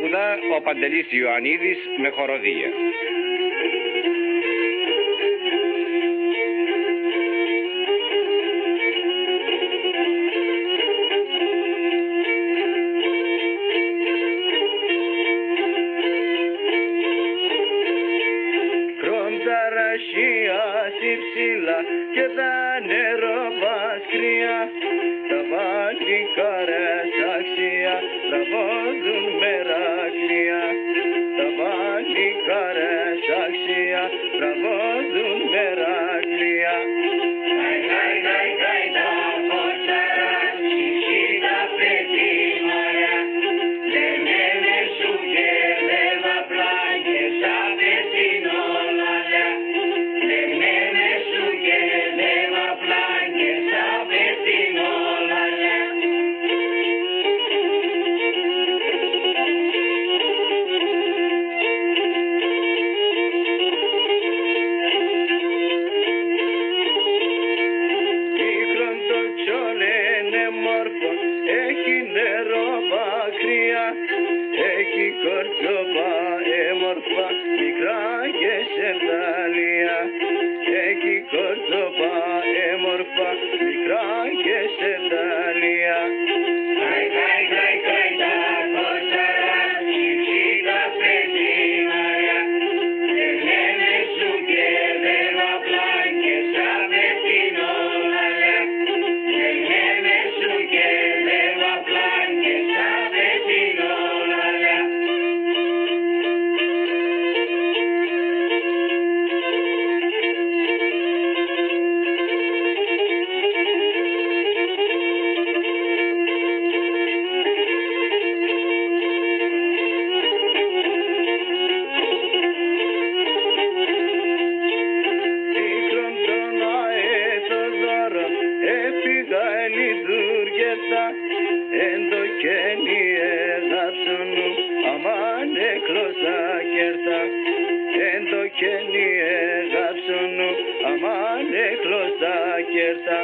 τραγουδά ο Παντελής Ιωαννίδης με χοροδία. Ψηλά και τα νεροβασκρία, τα παλικάρες αξία τραβώντουν μερακλία, τα παλικάρες αξία τραβώντουν μερακλία. Έχει νερό μακριά, έχει κορτσόπα έμορφα, μικρά και σερτάλια. Έχει κορτσόπα έμορφα, μικρά και σερτάλια. Εντοκένει έγαψονου αμάν εκλώσα κέρτα. Εντοκένει έγαψονου αμάν εκλώσα κέρτα.